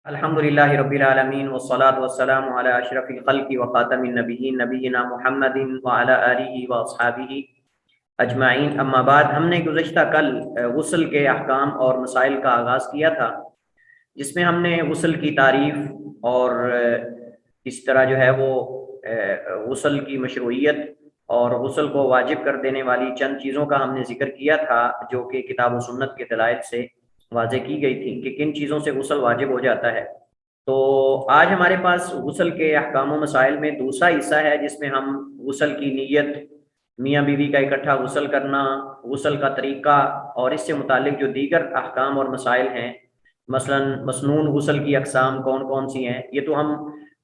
الحمدللہ رب العالمین والصلاة والسلام علی اشرف الخلق وخاتم النبیین نبینا محمد وعلی آلہ واصحابہ اجمعین، اما بعد۔ ہم نے گزشتہ کل غسل کے احکام اور مسائل کا آغاز کیا تھا، جس میں ہم نے غسل کی تعریف اور اس طرح جو ہے وہ غسل کی مشروعیت اور غسل کو واجب کر دینے والی چند چیزوں کا ہم نے ذکر کیا تھا، جو کہ کتاب و سنت کے دلائل سے واضح کی گئی تھی کہ کن چیزوں سے غسل واجب ہو جاتا ہے۔ تو آج ہمارے پاس غسل کے احکام و مسائل میں دوسرا حصہ ہے، جس میں ہم غسل کی نیت، میاں بیوی کا اکٹھا غسل کرنا، غسل کا طریقہ اور اس سے متعلق جو دیگر احکام اور مسائل ہیں، مثلا مسنون غسل کی اقسام کون کون سی ہیں۔ یہ تو ہم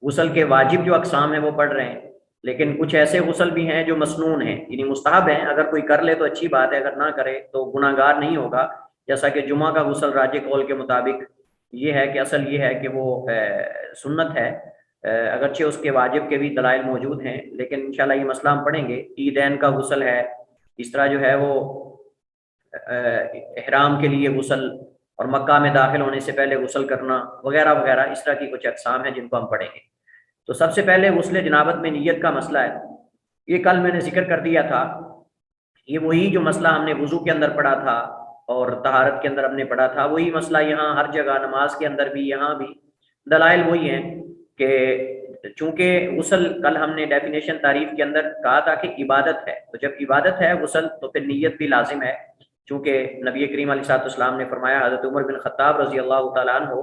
غسل کے واجب جو اقسام ہیں وہ پڑھ رہے ہیں، لیکن کچھ ایسے غسل بھی ہیں جو مسنون ہیں، یعنی مستحب ہیں۔ اگر کوئی کر لے تو اچھی بات ہے، اگر نہ کرے تو گناہ گار نہیں ہوگا۔ جیسا کہ جمعہ کا غسل راجح قول کے مطابق یہ ہے کہ اصل یہ ہے کہ وہ سنت ہے، اگرچہ اس کے واجب کے بھی دلائل موجود ہیں، لیکن انشاءاللہ یہ مسئلہ ہم پڑھیں گے۔ عیدین کا غسل ہے، اس طرح جو ہے وہ احرام کے لیے غسل اور مکہ میں داخل ہونے سے پہلے غسل کرنا وغیرہ وغیرہ، اس طرح کی کچھ اقسام ہیں جن کو ہم پڑھیں گے۔ تو سب سے پہلے غسل جنابت میں نیت کا مسئلہ ہے، یہ کل میں نے ذکر کر دیا تھا۔ یہ وہی جو مسئلہ ہم نے وضو کے اندر پڑھا تھا اور طہارت کے اندر ہم نے پڑھا تھا، وہی مسئلہ یہاں ہر جگہ، نماز کے اندر بھی یہاں بھی دلائل وہی ہیں کہ چونکہ غسل کل ہم نے ڈیفینیشن تعریف کے اندر کہا تھا کہ عبادت ہے، تو جب عبادت ہے غسل تو پھر نیت بھی لازم ہے، چونکہ نبی کریم علیہ السلام نے فرمایا، حضرت عمر بن خطاب رضی اللہ تعالیٰ عنہ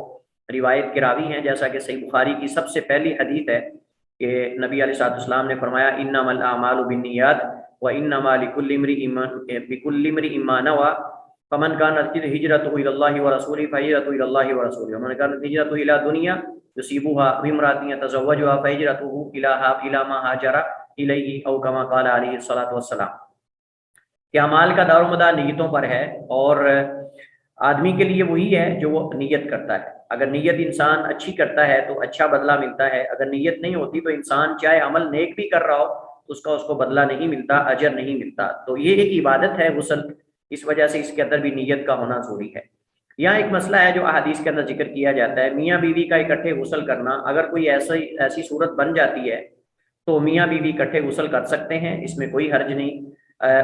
روایت کے راوی ہیں، جیسا کہ صحیح بخاری کی سب سے پہلی حدیث ہے کہ نبی علیہ السلام نے فرمایا، انما الاعمال بالنیات وانما لکل امرئ ما نوى فمن كانت هجرته الى الله ورسوله فهجرته الى الله ورسوله ومن كانت هجرته الى دنيا يصيبها بامرأة يتزوجها فهجرته الى ما هاجر اليه او كما قال عليه الصلاة والسلام۔ کہ اعمال کا دار و مدار نیتوں پر ہے، اور آدمی کے لیے وہی ہے جو وہ نیت کرتا ہے۔ اگر نیت انسان اچھی کرتا ہے تو اچھا بدلہ ملتا ہے، اگر نیت نہیں ہوتی تو انسان چاہے عمل نیک بھی کر رہا ہو تو اس کو بدلہ نہیں ملتا، اجر نہیں ملتا۔ تو یہ ایک عبادت ہے غسل، اس وجہ سے اس کے اندر بھی نیت کا ہونا ضروری ہے۔ یہاں ایک مسئلہ ہے جو احادیث کے اندر ذکر کیا جاتا ہے، میاں بیوی کا اکٹھے غسل کرنا۔ اگر کوئی ایسی صورت بن جاتی ہے تو میاں بیوی اکٹھے غسل کر سکتے ہیں، اس میں کوئی حرج نہیں۔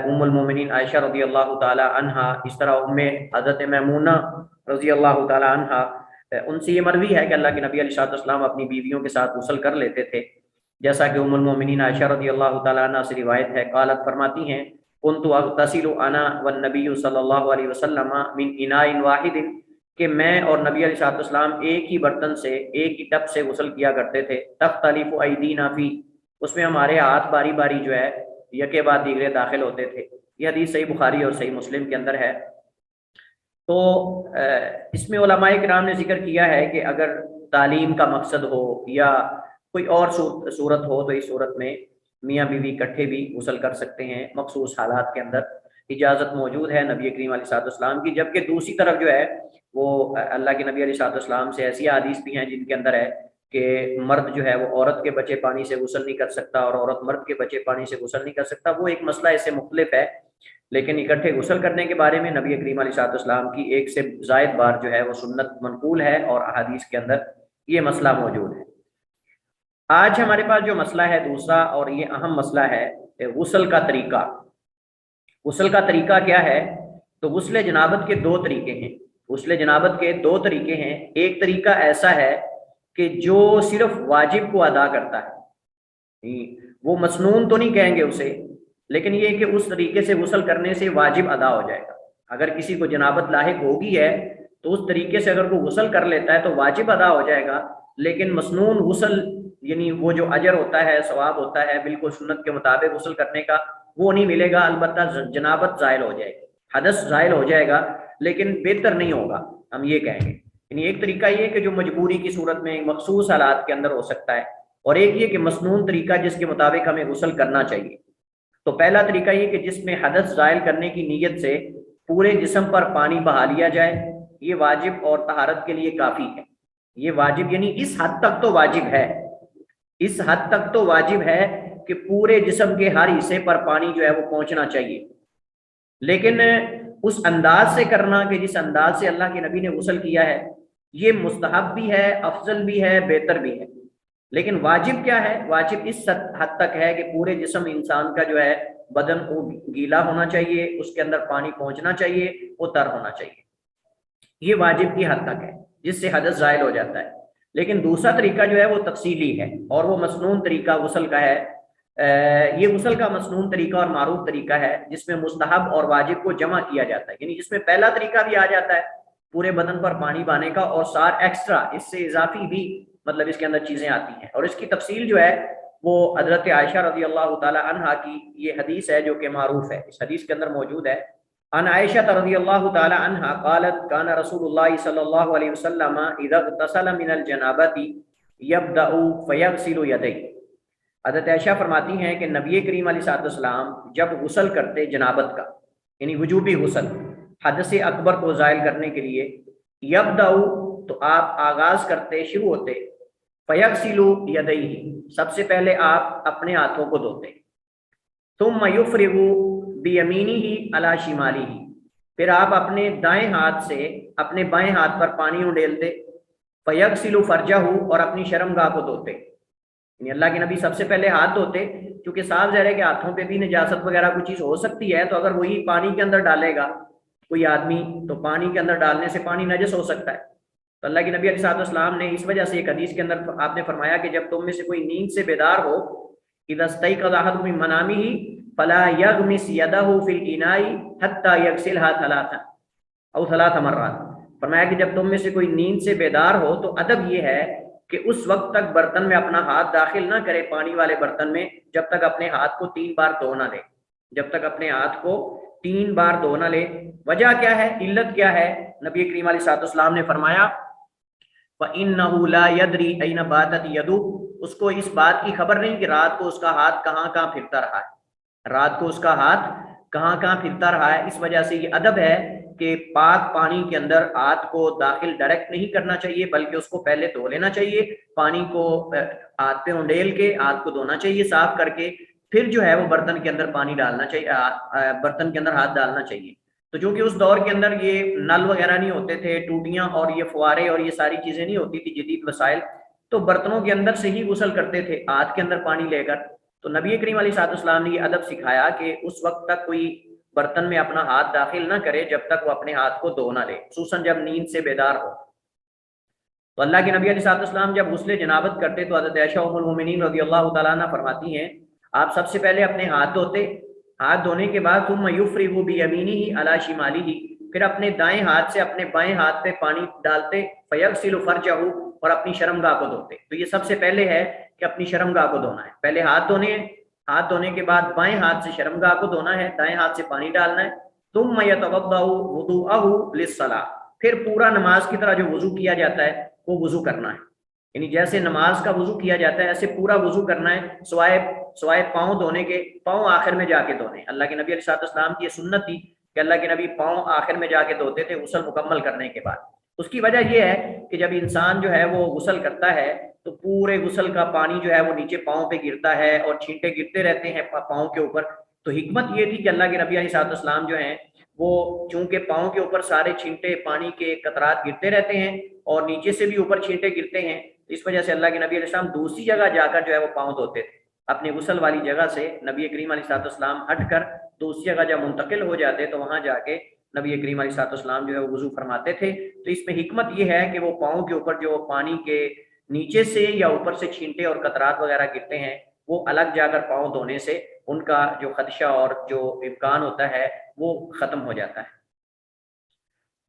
ام المومنین عائشہ رضی اللہ تعالی عنہا، اس طرح حضرت میمونہ رضی اللہ تعالی عنہا، ان سے یہ مروی ہے کہ اللہ کے نبی علیہ السلام اپنی بیویوں کے ساتھ غسل کر لیتے تھے، جیسا کہ ام المومنین عائشہ رضی اللہ تعالی عنہا سے روایت ہے، قالت فرماتی ہیں، کنت اغتسل انا والنبی صلی اللہ علیہ وسلم من اناء واحد، کہ میں اور نبی علیہ السلام ایک ہی برتن سے، ایک ہی ٹب سے غسل کیا کرتے تھے، تختلف ایدینا فی، اس میں ہمارے ہاتھ باری باری جو ہے یکے بعد دیگرے داخل ہوتے تھے۔ یہ حدیث صحیح بخاری اور صحیح مسلم کے اندر ہے۔ تو اس میں علماء کرام نے ذکر کیا ہے کہ اگر تعلیم کا مقصد ہو یا کوئی اور صورت ہو تو اس صورت میں میاں بیوی اکٹھے بھی غسل کر سکتے ہیں، مخصوص حالات کے اندر اجازت موجود ہے نبی کریم علیہ السلام کی۔ جبکہ دوسری طرف جو ہے وہ اللہ کے نبی علیہ السلام سے ایسی حدیث بھی ہیں جن کے اندر ہے کہ مرد جو ہے وہ عورت کے بچے پانی سے غسل نہیں کر سکتا اور عورت مرد کے بچے پانی سے غسل نہیں کر سکتا۔ وہ ایک مسئلہ اس سے مختلف ہے، لیکن اکٹھے غسل کرنے کے بارے میں نبی کریم علیہ السلام کی ایک سے زائد بار جو ہے وہ سنت منقول ہے، اور احادیث کے اندر یہ مسئلہ موجود ہے۔ آج ہمارے پاس جو مسئلہ ہے دوسرا، اور یہ اہم مسئلہ ہے، غسل کا طریقہ۔ غسل کا طریقہ کیا ہے؟ تو غسل جنابت کے دو طریقے ہیں۔ غسل جنابت کے دو طریقے ہیں۔ ایک طریقہ ایسا ہے کہ جو صرف واجب کو ادا کرتا ہے، وہ مسنون تو نہیں کہیں گے اسے، لیکن یہ کہ اس طریقے سے غسل کرنے سے واجب ادا ہو جائے گا۔ اگر کسی کو جنابت لاحق ہوگی ہے تو اس طریقے سے اگر وہ غسل کر لیتا ہے تو واجب ادا ہو جائے گا، لیکن مسنون غسل یعنی وہ جو اجر ہوتا ہے، ثواب ہوتا ہے بالکل سنت کے مطابق غسل کرنے کا، وہ نہیں ملے گا۔ البتہ جنابت زائل ہو جائے گی، حدث زائل ہو جائے گا، لیکن بہتر نہیں ہوگا، ہم یہ کہیں گے۔ یعنی ایک طریقہ یہ کہ جو مجبوری کی صورت میں مخصوص حالات کے اندر ہو سکتا ہے، اور ایک یہ کہ مسنون طریقہ جس کے مطابق ہمیں غسل کرنا چاہیے۔ تو پہلا طریقہ یہ کہ جس میں حدث زائل کرنے کی نیت سے پورے جسم پر پانی بہا لیا جائے، یہ واجب اور طہارت کے لیے کافی ہے۔ یہ واجب یعنی اس حد تک تو واجب ہے، اس حد تک تو واجب ہے کہ پورے جسم کے ہر حصے پر پانی جو ہے وہ پہنچنا چاہیے، لیکن اس انداز سے کرنا کہ جس انداز سے اللہ کے نبی نے غسل کیا ہے، یہ مستحب بھی ہے، افضل بھی ہے، بہتر بھی ہے، لیکن واجب کیا ہے؟ واجب اس حد تک ہے کہ پورے جسم انسان کا جو ہے بدن کو گیلا ہونا چاہیے، اس کے اندر پانی پہنچنا چاہیے، وہ تر ہونا چاہیے، یہ واجب کی حد تک ہے جس سے حدث زائل ہو جاتا ہے۔ لیکن دوسرا طریقہ جو ہے وہ تفصیلی ہے اور وہ مسنون طریقہ غسل کا ہے۔ یہ غسل کا مسنون طریقہ اور معروف طریقہ ہے جس میں مستحب اور واجب کو جمع کیا جاتا ہے، یعنی جس میں پہلا طریقہ بھی آ جاتا ہے پورے بدن پر پانی بہانے کا، اور ساتھ ایکسٹرا اس سے اضافی بھی مطلب اس کے اندر چیزیں آتی ہیں، اور اس کی تفصیل جو ہے وہ حضرت عائشہ رضی اللہ تعالی عنہا کی یہ حدیث ہے جو کہ معروف ہے، اس حدیث کے اندر موجود ہے۔ عن عائشہ رضی اللہ تعالی عنہا قالت کان رسول اللہ صلی اللہ علیہ وسلم اذا اغتسل من الجنابۃ یبدأ فیغسل یدیہ۔ حضرت عائشہ فرماتی ہیں کہ نبی کریم علیہ الصلوۃ والسلام جب غسل کرتے جنابت کا، یعنی وجوبی غسل حدث اکبر کو زائل کرنے کے لیے، یبدأ تو آپ آغاز کرتے، شروع ہوتے، فیغسل یدیہ سب سے پہلے آپ اپنے ہاتھوں کو دھوتے، ثم یفرغ بیمینہ علی شمالہ پھر آپ اپنے دائیں ہاتھ سے اپنے بائیں ہاتھ پر پانی اڈیلتے، فیغسل فرجہ اور اپنی شرمگاہ کو دھوتے، یعنی اللہ کے نبی سب سے پہلے ہاتھ دھوتے، کیونکہ صاف ظاہر ہے کہ ہاتھوں پہ بھی نجاست وغیرہ کوئی چیز ہو سکتی ہے، تو اگر وہی پانی کے اندر ڈالے گا کوئی آدمی تو پانی کے اندر ڈالنے سے پانی نجس ہو سکتا ہے، تو اللہ کے نبی علیہ الصلوۃ والسلام نے اس وجہ سے ایک حدیث کے اندر آپ نے فرمایا کہ جب تم میں سے کوئی نیند سے بیدار ہو، اذا استيقظ احدكم من منامه فلا يغمس يده في الاناء حتى يغسلها ثلاث مرات، فرمایا کہ جب تم میں سے کوئی نیند سے بیدار ہو تو ادب یہ ہے کہ اس وقت تک برتن میں اپنا ہاتھ داخل نہ کرے، پانی والے برتن میں، جب تک اپنے ہاتھ کو 3 بار دھو نہ لے، جب تک اپنے ہاتھ کو 3 بار دھو نہ لے۔ وجہ کیا ہے؟ علت کیا ہے؟ نبی کریم علیہ الصلوۃ والسلام نے فرمایا فَإِنَّهُ لَا يَدْرِي أَيْنَ بَاتَتْ يَدُهُ، اس کو اس بات کی خبر نہیں کہ رات کو اس کا ہاتھ کہاں کہاں پھرتا رہا ہے، رات کو اس کا ہاتھ کہاں کہاں پھرتا رہا ہے۔ اس وجہ سے یہ ادب ہے کہ پاک پانی کے اندر ہاتھ کو داخل ڈائریکٹ نہیں کرنا چاہیے، بلکہ اس کو پہلے دھو لینا چاہیے، پانی کو ہاتھ پہ انڈیل کے ہاتھ کو دھونا چاہیے صاف کر کے، پھر جو ہے وہ برتن کے اندر پانی ڈالنا چاہیے، برتن کے اندر ہاتھ ڈالنا چاہیے۔ تو جو کہ اس دور کے اندر یہ نل وغیرہ نہیں ہوتے تھے، ٹوٹیاں اور یہ فوارے اور یہ ساری چیزیں نہیں ہوتی تھی جدید وسائل، تو برتنوں کے اندر سے ہی غسل کرتے تھے ہاتھ کے اندر پانی لے کر۔ تو نبی کریم علیہ الصلوۃ والسلام نے یہ ادب سکھایا کہ اس وقت تک کوئی برتن میں اپنا ہاتھ داخل نہ کرے جب تک وہ اپنے ہاتھ کو دھو نہ لے، خصوصاً جب نیند سے بیدار ہو۔ تو اللہ کے نبی علیہ الصلوۃ والسلام جب غسل جنابت کرتے تو حضرت عائشہ ام المؤمنین رضی اللہ تعالیٰ عنہ فرماتی ہیں آپ سب سے پہلے اپنے ہاتھ دھوتے، ہاتھ دھونے کے بعد ثم یفرغ بیمینہ علی شمالہ پھر اپنے دائیں ہاتھ سے اپنے بائیں ہاتھ پہ پانی ڈالتے، فیغسل فرجہ اور اپنی شرمگاہ کو دھوتے۔ تو یہ سب سے پہلے ہے کہ اپنی شرمگاہ کو دھونا ہے، پہلے ہاتھ دھونے ہیں، ہاتھ دھونے کے بعد بائیں ہاتھ سے شرمگاہ کو دھونا ہے، دائیں ہاتھ سے پانی ڈالنا ہے، ثم یتوضأ وضوءہ للصلاۃ پھر پورا نماز کی طرح جو وضو کیا جاتا ہے وہ وضو کرنا ہے، یعنی جیسے نماز کا وضو کیا جاتا ہے ایسے پورا وضو کرنا ہے، سوائے پاؤں دھونے کے، پاؤں آخر میں جا کے دھونے۔ اللہ کے نبی علیہ الصلوۃ والسلام کی یہ سنت تھی کہ اللہ کے نبی پاؤں آخر میں جا کے دھوتے تھے غسل مکمل کرنے کے بعد۔ اس کی وجہ یہ ہے کہ جب انسان جو ہے وہ غسل کرتا ہے تو پورے غسل کا پانی جو ہے وہ نیچے پاؤں پہ گرتا ہے اور چھینٹے گرتے رہتے ہیں پاؤں کے اوپر۔ تو حکمت یہ تھی کہ اللہ کے نبی علیہ الصلوۃ والسلام جو ہیں وہ چونکہ پاؤں کے اوپر سارے چھینٹے پانی کے قطرات گرتے رہتے ہیں اور نیچے سے بھی اوپر چھینٹے گرتے ہیں، اس وجہ سے اللہ کے نبی علیہ السلام دوسری جگہ جا کر جو ہے وہ پاؤں دھوتے تھے، اپنے غسل والی جگہ سے نبی کریم علیہ الصلوۃ والسلام ہٹ کر دوسری جگہ جب منتقل ہو جاتے تو وہاں جا کے نبی کریم علیہ الصلوۃ والسلام جو ہے وہ وضو فرماتے تھے۔ تو اس میں حکمت یہ ہے کہ وہ پاؤں کے اوپر جو پانی کے نیچے سے یا اوپر سے چھینٹے اور قطرات وغیرہ گرتے ہیں وہ الگ جا کر پاؤں دھونے سے ان کا جو خدشہ اور جو امکان ہوتا ہے وہ ختم ہو جاتا ہے۔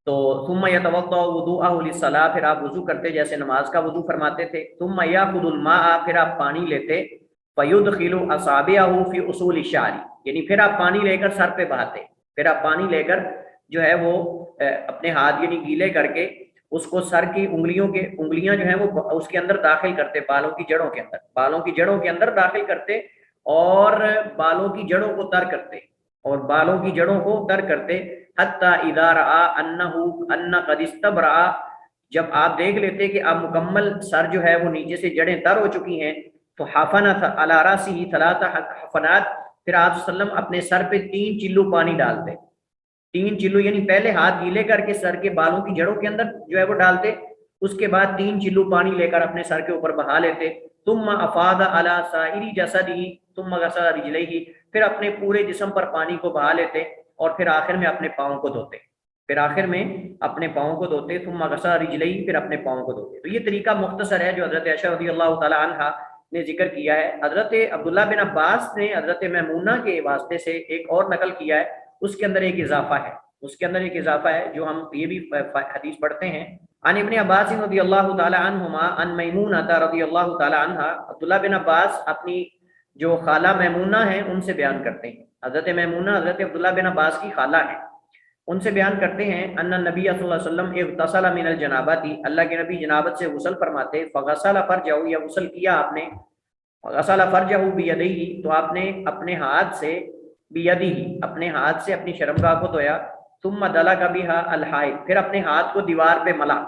تو ثم یتوضأ وضوءہ للصلاۃ پھر آپ وضو کرتے جیسے نماز کا وضو فرماتے تھے، ثم یاخذ الماء پھر آپ پانی لیتے، فیدخل اصابعہ فی اصول الشعر یعنی پھر آپ پانی لے کر سر پہ بہاتے، پھر آپ پانی لے کر جو ہے وہ اپنے ہاتھ یعنی گیلے کر کے اس کو سر کی انگلیاں جو ہیں وہ اس کے اندر داخل کرتے، بالوں کی جڑوں کے اندر داخل کرتے اور بالوں کی جڑوں کو تر کرتے حتی اذا رأى انہ قد استبرأ جب آپ دیکھ لیتے کہ اب مکمل سر جو ہے وہ نیچے سے جڑیں تر ہو چکی ہیں، تو حفن علی رأسہ 3 حفنات پھر آپ صلی اللہ علیہ وسلم اپنے سر پہ 3 چلو پانی ڈالتے، 3 چلو یعنی پہلے ہاتھ گیلے کر کے سر کے بالوں کی جڑوں کے اندر جو ہے وہ ڈالتے، اس کے بعد 3 چلو پانی لے کر اپنے سر کے اوپر بہا لیتے، ثم افاض علی سائر جسدہ ثم غسل رجلیہ، پھر اپنے پورے جسم پر پانی کو بہا لیتے اور پھر آخر میں اپنے پاؤں کو دھوتے، پھر آخر میں اپنے پاؤں کو دھوتے، ثم غسل رجلیہ، پھر اپنے پاؤں کو دھوتے۔ تو یہ طریقہ مختصر ہے جو حضرت عائشہ رضی اللہ تعالی عنہا نے ذکر کیا ہے۔ حضرت عبداللہ بن عباس نے حضرت میمونہ کے واسطے سے ایک اور نقل کیا ہے، اس کے اندر ایک اضافہ ہے، اس کے اندر ایک اضافہ ہے جو ہم یہ بھی حدیث پڑھتے ہیں، عن ابن عباس رضی اللہ تعالی عنہما عن میمونہ رضی اللہ تعالی عنہا، عبداللہ بن عباس اپنی جو خالہ میمونہ ہیں ان سے بیان کرتے ہیں، حضرت میمونہ حضرت عبداللہ بن عباس کی خالہ ہیں، ان سے بیان کرتے ہیں ان نبی صلی اللہ علیہ وسلم اغتسل من الجنابۃ، اللہ کے نبی جنابت سے غسل فرماتے، فغسل فرجہ، یا غسل کیا آپ نے، غسل فرجہ بیدیہ، تو آپ نے اپنے ہاتھ سے، بیدیہ اپنے ہاتھ سے اپنی شرمگاہ کو دھویا، ثم دلک بہا الحائط، پھر اپنے ہاتھ کو دیوار پہ ملا۔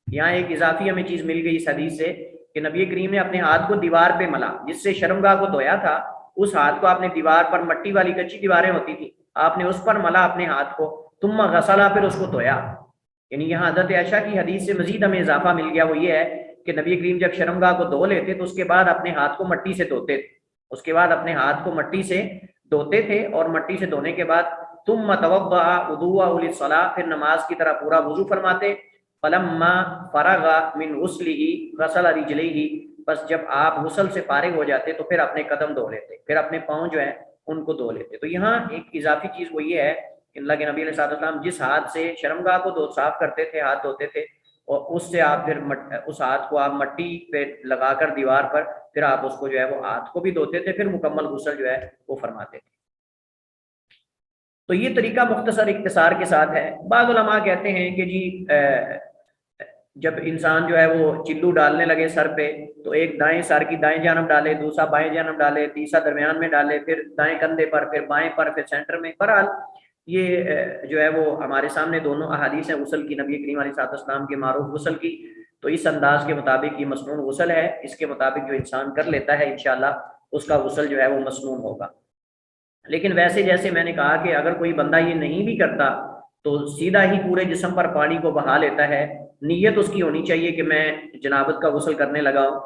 یہاں ایک اضافی ہمیں چیز مل گئی اس حدیث سے کہ نبی کریم نے اپنے ہاتھ کو دیوار پہ ملا، جس سے شرمگاہ کو دھویا تھا اس ہاتھ کو آپ نے دیوار پر، مٹی والی کچی دیواریں ہوتی تھی، آپ نے اس پر ملا اپنے ہاتھ کو، ثم غسلا، پھر اس کو دھویا۔ یعنی یہاں حضرت عائشہ کی حدیث سے مزید ہمیں اضافہ مل گیا، وہ یہ ہے کہ نبی کریم جب شرمگاہ کو دھو لیتے تو اس کے بعد اپنے ہاتھ کو مٹی سے دھوتے تھے، اس کے بعد اپنے ہاتھ کو مٹی سے دھوتے تھے، اور مٹی سے دھونے کے بعد ثم توضأ وضوءہ للصلاۃ، پھر نماز کی طرح پورا وضو فرماتے، فلما فرغ من غسلہ غسل رجلیہ، بس جب آپ غسل سے فارغ ہو جاتے تو پھر اپنے قدم دھو لیتے، پھر اپنے پاؤں جو ہے ان کو دھو لیتے۔ تو یہاں ایک اضافی چیز وہ یہ ہے کہ اللہ کے نبی علیہ السلام جس ہاتھ سے شرمگاہ کو صاف کرتے تھے، ہاتھ دھوتے تھے، اور اس سے آپ پھر اس ہاتھ کو آپ مٹی پہ لگا کر دیوار پر، پھر آپ اس کو جو ہے وہ ہاتھ کو بھی دھوتے تھے، پھر مکمل غسل جو ہے وہ فرماتے تھے۔ تو یہ طریقہ مختصر اختصار کے ساتھ ہے۔ بعض علماء کہتے ہیں کہ جی جب انسان جو ہے وہ چلو ڈالنے لگے سر پہ تو ایک دائیں سر کی دائیں جانب ڈالے، دوسرا بائیں جانب ڈالے، تیسرا درمیان میں ڈالے، پھر دائیں کندھے پر، پھر بائیں پر، پھر سینٹر میں۔ بہرحال یہ جو ہے وہ ہمارے سامنے دونوں احادیث ہیں غسل کی، نبی کریم علیہ السلام کے معروف غسل کی، تو اس انداز کے مطابق یہ مسنون غسل ہے، اس کے مطابق جو انسان کر لیتا ہے انشاءاللہ اس کا غسل جو ہے وہ مسنون ہوگا۔ لیکن ویسے جیسے میں نے کہا کہ اگر کوئی بندہ یہ نہیں بھی کرتا تو سیدھا ہی پورے جسم پر پانی کو بہا لیتا ہے، نیت اس کی ہونی چاہیے کہ میں جنابت کا غسل کرنے لگا ہوں،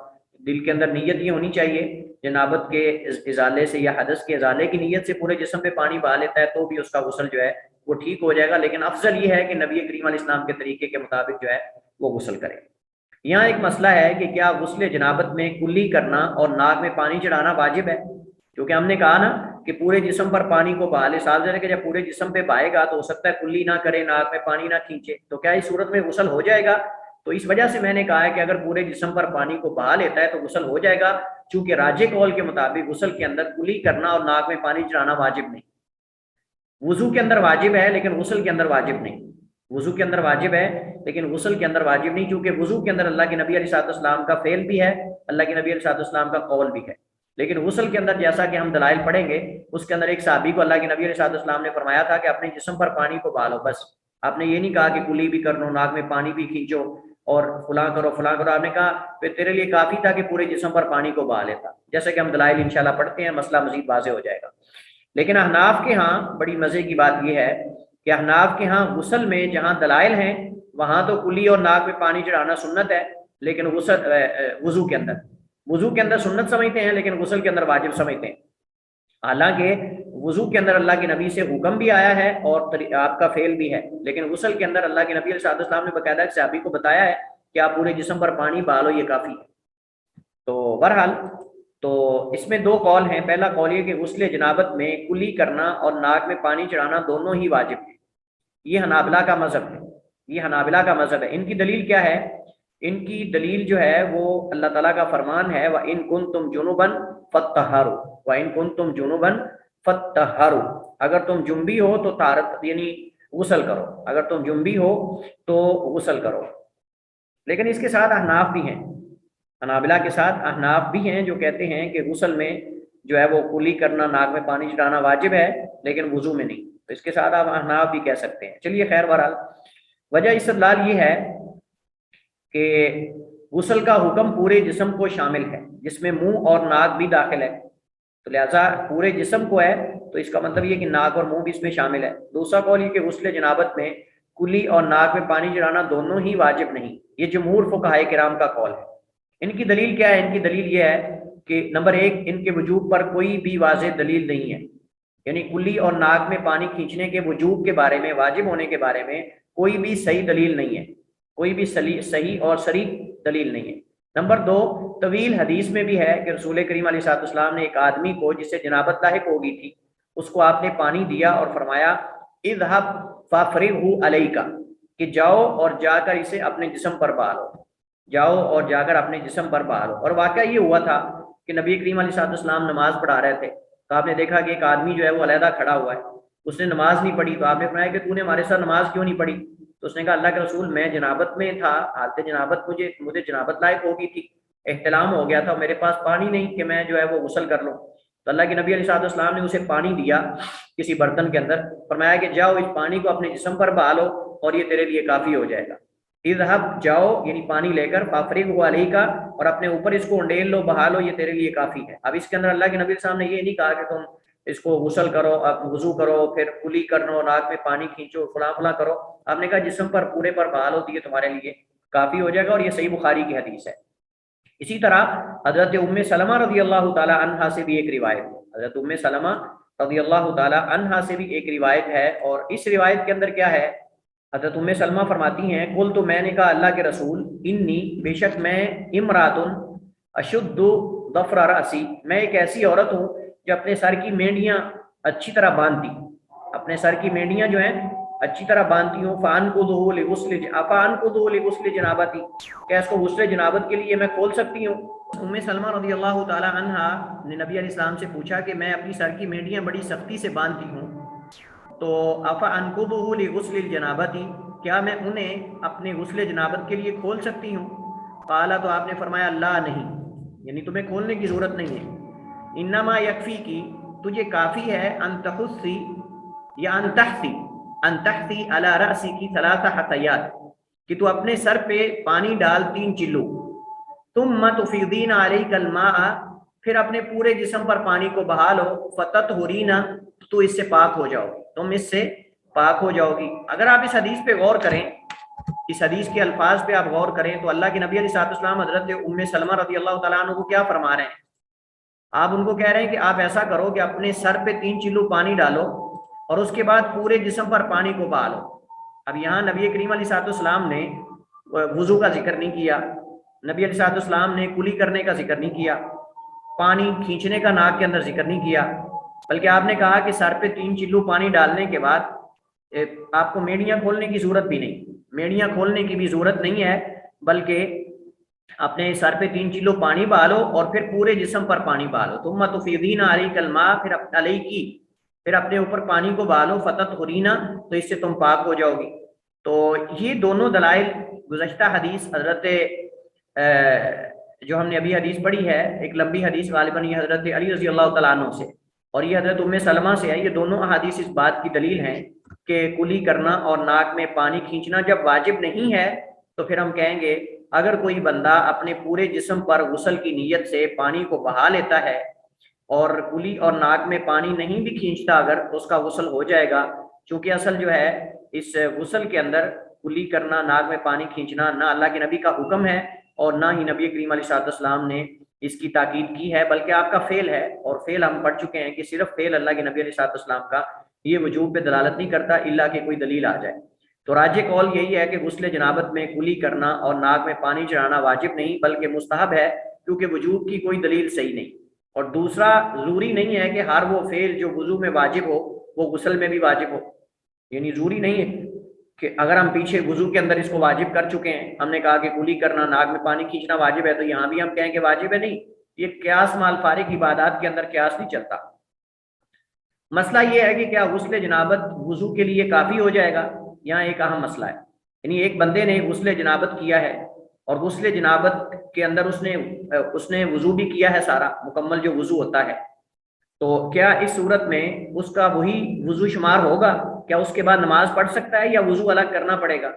دل کے اندر نیت یہ ہونی چاہیے جنابت کے ازالے سے یا حدث کے ازالے کی نیت سے پورے جسم پہ پانی بہا لیتا ہے تو بھی اس کا غسل جو ہے وہ ٹھیک ہو جائے گا، لیکن افضل یہ ہے کہ نبی کریم علیہ السلام کے طریقے کے مطابق جو ہے وہ غسل کرے۔ یہاں ایک مسئلہ ہے کہ کیا غسل جنابت میں کلی کرنا اور ناک میں پانی چڑھانا واجب ہے؟ کیونکہ ہم نے کہا نا کہ پورے جسم پر پانی کو بہا لے، صاف ظاہر ہے کہ جب پورے جسم پہ بہائے گا تو ہو سکتا ہے کلی نہ کرے، ناک میں پانی نہ کھینچے، تو کیا اس صورت میں غسل ہو جائے گا؟ تو اس وجہ سے میں نے کہا ہے کہ اگر پورے جسم پر پانی کو بہا لیتا ہے تو غسل ہو جائے گا، چونکہ راجح قول کے مطابق غسل کے اندر کلی کرنا اور ناک میں پانی چڑھانا واجب نہیں، وضو کے اندر واجب ہے لیکن غسل کے اندر واجب نہیں، وضو کے اندر واجب ہے لیکن غسل کے اندر واجب نہیں، چونکہ وضو کے اندر اللہ کے نبی علیہ السلام کا فعل بھی ہے، اللہ کے نبی علیہ السلام کا قول بھی ہے، لیکن غسل کے اندر جیسا کہ ہم دلائل پڑھیں گے اس کے اندر ایک صحابی کو اللہ کے نبی علیہ السلام نے فرمایا تھا کہ اپنے جسم پر پانی کو بہا لو، بس آپ نے یہ نہیں کہا کہ کلی بھی کر لو، ناک میں پانی بھی کھینچو اور فلاں کرو فلاں کرو، آپ نے کہا پھر تیرے لیے کافی تھا کہ پورے جسم پر پانی کو بہا لیتا، جیسا کہ ہم دلائل انشاءاللہ پڑھتے ہیں مسئلہ مزید واضح ہو جائے گا۔ لیکن احناف کے ہاں بڑی مزے کی بات یہ ہے کہ احناف کے ہاں غسل میں جہاں دلائل ہیں وہاں تو کلی اور ناک میں پانی چڑھانا سنت ہے، لیکن غسل وضو کے اندر سنت سمجھتے ہیں لیکن غسل کے اندر واجب سمجھتے ہیں، حالانکہ وضو کے اندر اللہ کے نبی سے حکم بھی آیا ہے اور آپ کا فعل بھی ہے، لیکن غسل کے اندر اللہ کے نبی علیہ السلام نے باقاعدہ صحابی کو بتایا ہے کہ آپ پورے جسم پر پانی بہا لو، یہ کافی ہے۔ تو بہرحال تو اس میں دو قول ہیں، پہلا قول یہ کہ غسل جنابت میں کلی کرنا اور ناک میں پانی چڑھانا دونوں ہی واجب ہیں، یہ حنابلہ کا مذہب ہے، یہ حنابلہ کا مذہب ہے۔ ان کی دلیل کیا ہے؟ ان کی دلیل جو ہے وہ اللہ تعالیٰ کا فرمان ہے وَإِن كُنتُمْ جُنُبًا فَطَّهَّرُوا، وَإِن كُنتُمْ جُنُبًا فَطَّهَّرُوا، اگر تم جنبی ہو تو طہارت یعنی غسل کرو، اگر تم جنبی ہو تو غسل کرو۔ لیکن اس کے ساتھ احناف بھی ہیں، حنابلہ کے ساتھ احناف بھی ہیں جو کہتے ہیں کہ غسل میں جو ہے وہ کلی کرنا، ناک میں پانی چڑھانا واجب ہے لیکن وضو میں نہیں، تو اس کے ساتھ آپ احناف بھی کہہ سکتے ہیں۔ چلیے خیر، بہرحال وجہ استدلال یہ ہے کہ غسل کا حکم پورے جسم کو شامل ہے جس میں منہ اور ناک بھی داخل ہے، تو لہذا پورے جسم کو ہے تو اس کا مطلب یہ کہ ناک اور منہ بھی اس میں شامل ہے۔ دوسرا قول یہ کہ غسل جنابت میں کلی اور ناک میں پانی چڑھانا دونوں ہی واجب نہیں، یہ جمہور فقہائے کرام کا قول ہے۔ ان کی دلیل کیا ہے؟ ان کی دلیل یہ ہے کہ نمبر ایک، ان کے وجوب پر کوئی بھی واضح دلیل نہیں ہے، یعنی کلی اور ناک میں پانی کھینچنے کے وجوب کے بارے میں، واجب ہونے کے بارے میں کوئی بھی صحیح دلیل نہیں ہے، کوئی بھی صحیح اور صریح دلیل نہیں ہے۔ نمبر دو، طویل حدیث میں بھی ہے کہ رسول کریم علیہ الصلوۃ والسلام نے ایک آدمی کو جس سے جنابت لاحق ہو گئی تھی، اس کو آپ نے پانی دیا اور فرمایا اذهب فافرغه علیک، کہ جاؤ اور جا کر اسے اپنے جسم پر بہا لو، جاؤ اور جا کر اپنے جسم پر بہا لو۔ اور واقعہ یہ ہوا تھا کہ نبی کریم علیہ الصلوۃ والسلام نماز پڑھا رہے تھے، تو آپ نے دیکھا کہ ایک آدمی جو ہے وہ علیحدہ کھڑا ہوا ہے، اس نے نماز نہیں پڑھی، تو آپ نے فرمایا کہ تو نے ہمارے ساتھ نماز کیوں نہیں پڑھی؟ تو اس نے کہا اللہ کے رسول میں جنابت میں تھا، حالت جنابت مجھے جنابت لائق ہو گئی تھی، احتلام ہو گیا تھا، میرے پاس پانی نہیں کہ میں جو ہے وہ غسل کر لوں۔ تو اللہ کے نبی علیہ الصلوۃ والسلام نے اسے پانی دیا کسی برتن کے اندر، فرمایا کہ جاؤ اس پانی کو اپنے جسم پر بہا لو اور یہ تیرے لیے کافی ہو جائے گا۔ اذهب، جاؤ یعنی پانی لے کر، فافرغه علیک، اور اپنے اوپر اس کو انڈیل لو، بہا لو، یہ تیرے لیے کافی ہے۔ اب اس کے اندر اللہ کے نبی صاحب نے یہ نہیں کہا کہ تم اس کو غسل کرو، اب وضو کرو، پھر کلی کرو، ناک میں پانی کھینچو، فلاں فلاں کرو، آپ نے کہا جسم پر پورے پر بہا لو تو یہ تمہارے لیے کافی ہو جائے گا، اور یہ صحیح بخاری کی حدیث ہے۔ اسی طرح حضرت ام سلمہ رضی اللہ تعالی عنہا سے بھی ایک روایت ہے، حضرت ام سلمہ رضی اللہ تعالی عنہا سے بھی ایک روایت ہے، اور اس روایت کے اندر کیا ہے؟ حضرت ام سلمہ فرماتی ہیں قل، تو میں نے کہا اللہ کے رسول، انی، بے شک میں، امراتن اشد ظفر راسی، میں ایک ایسی عورت ہوں جو اپنے سر کی مینڈیاں اچھی طرح باندھتی، اپنے سر کی مینڈیاں جو ہیں اچھی طرح باندھتی ہوں، فان کو لغسل جنابتی، کیا اس کو غسل جنابت کے لیے میں کھول سکتی ہوں؟ ام سلمہ رضی اللہ تعالی عنہا نے نبی علیہ السلام سے پوچھا کہ میں اپنی سر کی مینڈیاں بڑی سختی سے باندھتی ہوں، تو افانقضه لغسل الجنابتی، کیا میں انہیں اپنے غسل جنابت کے لیے کھول سکتی ہوں؟ قال، تو آپ نے فرمایا لا، نہیں، یعنی تمہیں کھولنے کی ضرورت نہیں ہے، انما یکفی کی، تجھے کافی ہے، ان تحسی یا ان تحسی علی رأسی کی ثلاث حثیات، کہ تو اپنے سر پہ پانی ڈال 3 چلو، ثم تفیضین علیک الماء، پھر اپنے پورے جسم پر پانی کو بہا لو، فتطہرین، تو اس سے پاک ہو جاؤ، تم اس سے پاک ہو جاؤ گی۔ اگر آپ اس حدیث پہ غور کریں، اس حدیث کے الفاظ پہ آپ غور کریں، تو اللہ کے نبی علیہ الصلوۃ والسلام حضرت ام سلمہ رضی اللہ تعالیٰ عنہ کو کیا فرما رہے ہیں؟ آپ ان کو کہہ رہے ہیں کہ آپ ایسا کرو کہ اپنے سر پہ 3 چلو پانی ڈالو اور اس کے بعد پورے جسم پر پانی کو بہا لو۔ اب یہاں نبی کریم علیہ الصلوۃ والسلام نے وضو کا ذکر نہیں کیا، نبی علیہ الصلوۃ والسلام نے کلی کرنے کا ذکر نہیں کیا، پانی کھینچنے کا ناک کے اندر ذکر نہیں کیا، بلکہ آپ نے کہا کہ سر پہ 3 چلو پانی ڈالنے کے بعد آپ کو میڑیاں کھولنے کی ضرورت بھی نہیں، میڑیاں کھولنے کی بھی ضرورت نہیں ہے، بلکہ اپنے سر پہ 3 چلو پانی بہالو اور پھر پورے جسم پر پانی بہالو، ثم تفیضین علیک الماء، پھر اپنے اوپر پانی کو بہالو، فتطہرین، تو اس سے تم پاک ہو جاؤ گی۔ تو یہ دونوں دلائل گزشتہ حدیث حضرت جو ہم نے ابھی حدیث پڑھی ہے، ایک لمبی حدیث غالباً یہ حضرت علی رضی اللہ تعالیٰ عنہ سے، اور یہ حضرت ام سلمہ سے ہے، یہ دونوں احادیث اس بات کی دلیل ہیں کہ کلی کرنا اور ناک میں پانی کھینچنا جب واجب نہیں ہے، تو پھر ہم کہیں گے اگر کوئی بندہ اپنے پورے جسم پر غسل کی نیت سے پانی کو بہا لیتا ہے اور کلی اور ناک میں پانی نہیں بھی کھینچتا اگر، تو اس کا غسل ہو جائے گا، چونکہ اصل جو ہے اس غسل کے اندر کلی کرنا، ناک میں پانی کھینچنا نہ اللہ کے نبی کا حکم ہے اور نہ ہی نبی کریم علیہ الصلوۃ والسلام نے اس کی تاکید کی ہے، بلکہ آپ کا فعل ہے، اور فعل ہم پڑھ چکے ہیں کہ صرف فعل اللہ کے نبی علیہ الصلوۃ والسلام کا یہ وجوب پہ دلالت نہیں کرتا الا کہ کوئی دلیل آ جائے۔ تو راجح قول یہی ہے کہ غسل جنابت میں کلی کرنا اور ناک میں پانی چڑھانا واجب نہیں بلکہ مستحب ہے، کیونکہ وجوب کی کوئی دلیل صحیح نہیں، اور دوسرا ضروری نہیں ہے کہ ہر وہ فعل جو وضو میں واجب ہو وہ غسل میں بھی واجب ہو، یعنی ضروری نہیں ہے کہ اگر ہم پیچھے وضو کے اندر اس کو واجب کر چکے ہیں، ہم نے کہا کہ کلی کرنا، ناک میں پانی کھینچنا واجب ہے، تو یہاں بھی ہم کہیں کہ واجب ہے، نہیں، یہ قیاس مال فارغ عبادات کے اندر قیاس نہیں چلتا۔ مسئلہ یہ ہے کہ کیا غسل جنابت وضو کے لیے کافی ہو جائے گا؟ یہاں ایک اہم مسئلہ ہے، یعنی ایک بندے نے غسل جنابت کیا ہے اور غسل جنابت کے اندر اس نے وضو بھی کیا ہے، سارا مکمل جو وضو ہوتا ہے، تو کیا اس صورت میں اس کا وہی وضو شمار ہوگا؟ کیا اس کے بعد نماز پڑھ سکتا ہے یا وضو الگ کرنا پڑے گا؟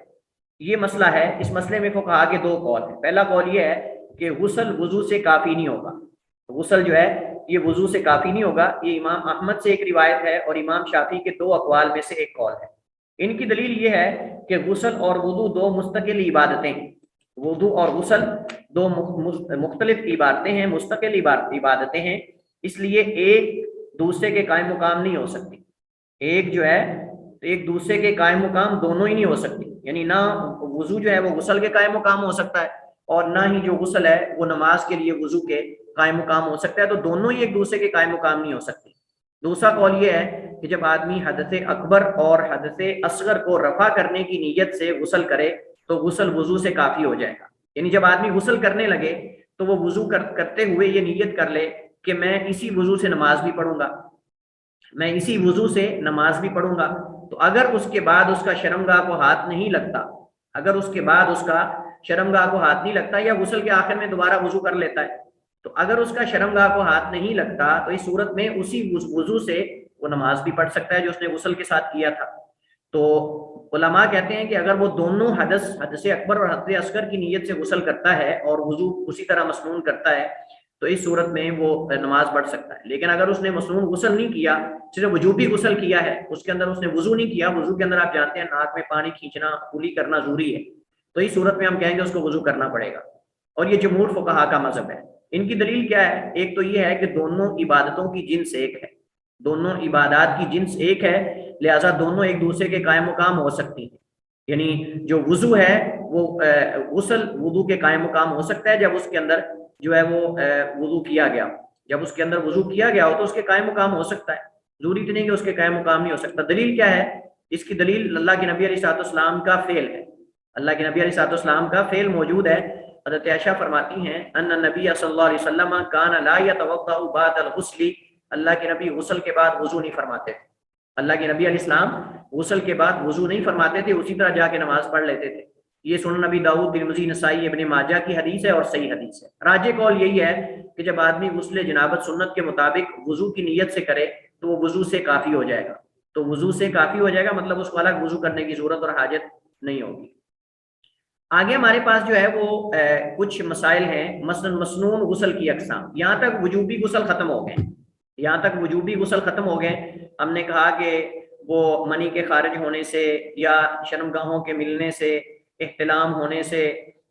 یہ مسئلہ ہے، اس مسئلے میں فقہا کے 2 قول ہیں۔ پہلا قول یہ ہے کہ غسل وضو سے کافی نہیں ہوگا، غسل جو ہے یہ وضو سے کافی نہیں ہوگا، یہ امام احمد سے ایک روایت ہے اور امام شافعی کے 2 اقوال میں سے ایک قول ہے۔ ان کی دلیل یہ ہے کہ غسل اور وضو دو مستقل عبادتیں ہیں، وضو اور غسل دو مختلف عبادتیں ہیں، مستقل عبادتیں ہیں، اس لیے ایک دوسرے کے قائم مقام نہیں ہو سکتی، ایک جو ہے ایک دوسرے کے قائم مقام دونوں ہی نہیں ہو سکتی، یعنی نہ وضو جو ہے وہ غسل کے قائم مقام ہو سکتا ہے اور نہ ہی جو غسل ہے وہ نماز کے لیے وضو کے قائم مقام ہو سکتا ہے، تو دونوں ہی ایک دوسرے کے قائم مقام نہیں ہو سکتے۔ دوسرا قول یہ ہے کہ جب آدمی حدث اکبر اور حدث اصغر کو رفع کرنے کی نیت سے غسل کرے تو غسل وضو سے کافی ہو جائے گا، یعنی جب آدمی غسل کرنے لگے تو وہ وضو کرتے ہوئے یہ نیت کر لے کہ میں اسی وضو سے نماز بھی پڑھوں گا، میں اسی وضو سے نماز بھی پڑھوں گا، تو اگر اس کے بعد اس کا شرمگاہ کو ہاتھ نہیں لگتا، اگر اس کے بعد اس کا شرمگاہ کو ہاتھ نہیں لگتا یا غسل کے آخر میں دوبارہ وضو کر لیتا ہے، تو اگر اس کا شرمگاہ کو ہاتھ نہیں لگتا تو اس صورت میں اسی وضو سے وہ نماز بھی پڑھ سکتا ہے جو اس نے غسل کے ساتھ کیا تھا۔ تو علماء کہتے ہیں کہ اگر وہ دونوں حدث اکبر اور حدث اصغر کی نیت سے غسل کرتا ہے اور وضو اسی طرح مسنون کرتا ہے تو اس صورت میں وہ نماز پڑھ سکتا ہے، لیکن اگر اس نے مسنون غسل نہیں کیا، صرف وجوبی غسل کیا ہے، اس کے اندر اس نے وضو نہیں کیا، وضو کے اندر آپ جانتے ہیں ناک میں پانی کھینچنا کلی کرنا ضروری ہے، تو اس صورت میں ہم کہیں گے اس کو وضو کرنا پڑے گا، اور یہ جمہور فقہا کا مذہب ہے۔ ان کی دلیل کیا ہے؟ ایک تو یہ ہے کہ دونوں عبادتوں کی جنس ایک ہے، دونوں عبادات کی جنس ایک ہے، لہذا دونوں ایک دوسرے کے قائم مقام ہو سکتی ہیں، یعنی جو وضو ہے وہ غسل وضو کے قائم مقام ہو سکتا ہے جب اس کے اندر جو ہے وہ وضو کیا گیا، جب اس کے اندر وضو کیا گیا ہو تو اس کے قائم مقام ہو سکتا ہے، ضروری تو نہیں کہ اس کے قائم مقام نہیں ہو سکتا۔ دلیل کیا ہے؟ اس کی دلیل اللہ کے نبی علیہ الصلوۃ والسلام کا فعل ہے، اللہ کے نبی علیہ الصلوۃ والسلام کا فعل موجود ہے۔ حضرت عائشہ فرماتی ہیں ان نبی صلی اللہ علیہ وسلم کان لا یتوضا بعد الغسل، اللہ کے نبی غسل کے بعد وضو نہیں فرماتے تھے، اللہ کے نبی علیہ السلام غسل کے بعد وضو نہیں فرماتے تھے، اسی طرح جا کے نماز پڑھ لیتے تھے۔ یہ سنن نبی داؤد ترمذی نسائی ابن ماجہ کی حدیث ہے اور صحیح حدیث ہے۔ راجح قول یہی ہے کہ جب آدمی غسل جنابت سنت کے مطابق وضو کی نیت سے کرے تو وہ وضو سے کافی ہو جائے گا، تو وضو سے کافی ہو جائے گا، مطلب اس کو الگ وضو کرنے کی ضرورت اور حاجت نہیں ہوگی۔ آگے ہمارے پاس جو ہے وہ کچھ مسائل ہیں، مثلا مسنون غسل کی اقسام، یہاں تک وجوبی غسل ختم ہو گئے، یہاں تک وجوبی غسل ختم ہو گئے۔ ہم نے کہا کہ وہ منی کے خارج ہونے سے یا شرمگاہوں کے ملنے سے، احتلام ہونے سے،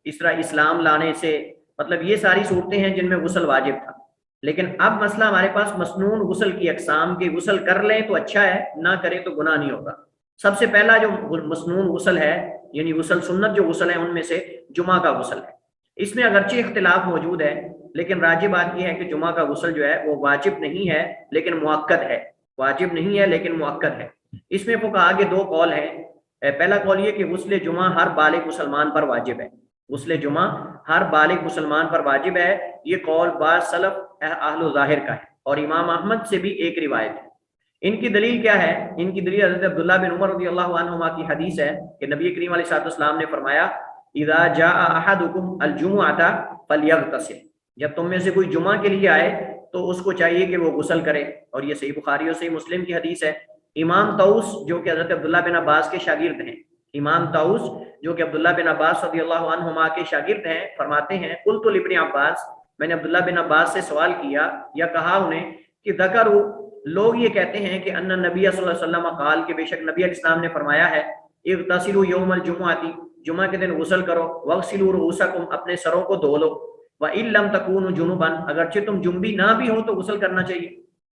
اس طرح اسلام لانے سے، مطلب یہ ساری صورتیں ہیں جن میں غسل واجب تھا، لیکن اب مسئلہ ہمارے پاس مسنون غسل کی اقسام کے، غسل کر لیں تو اچھا ہے، نہ کریں تو گناہ نہیں ہوگا۔ سب سے پہلا جو مسنون غسل ہے، یعنی غسل سنت جو غسل ہے ان میں سے جمعہ کا غسل ہے۔ اس میں اگرچہ اختلاف موجود ہے لیکن راجح بات یہ ہے کہ جمعہ کا غسل جو ہے وہ واجب نہیں ہے لیکن مؤکد ہے، واجب نہیں ہے لیکن مؤکد ہے۔ اس میں فقہا کے دو قول ہیں، پہلا قول یہ کہ غسل جمعہ ہر بالغ مسلمان پر واجب ہے، غسل جمعہ ہر بالغ مسلمان پر واجب ہے، یہ قول بعض سلف اہل و ظاہر کا ہے اور امام احمد سے بھی ایک روایت ہے۔ ان کی دلیل کیا ہے؟ ان کی دلیل حضرت عبداللہ بن عمر رضی اللہ عنہما کی حدیث ہے کہ نبی کریم علیہ الصلوۃ والسلام نے فرمایا اذا جاء احدکم الجمعۃ فلیغتسل، جب تم میں سے کوئی جمعہ کے لیے آئے تو اس کو چاہیے کہ وہ غسل کرے، اور یہ صحیح بخاری اور صحیح مسلم کی حدیث ہے۔ امام طاؤس جو کہ حضرت عبداللہ بن عباس کے شاگرد ہیں، امام طاؤس جو کہ عبداللہ بن عباس رضی اللہ عنہما کے شاگرد ہیں، فرماتے ہیں قلت لابن عباس، میں نے عبداللہ بن عباس سے سوال کیا یا کہا انہیں کہ ذکروا، لوگ یہ کہتے ہیں کہ ان نبی صلی اللہ علیہ وسلم قال، کہ بے شک نبی علیہ السلام نے فرمایا ہے اغتسلوا یوم الجمعۃ، جمعہ کے دن غسل کرو، واغسلوا رؤوسکم، اپنے سروں کو دھو لو، وان لم تکونوا جنبا، اگرچہ تم جنبی نہ بھی ہو تو غسل کرنا چاہیے،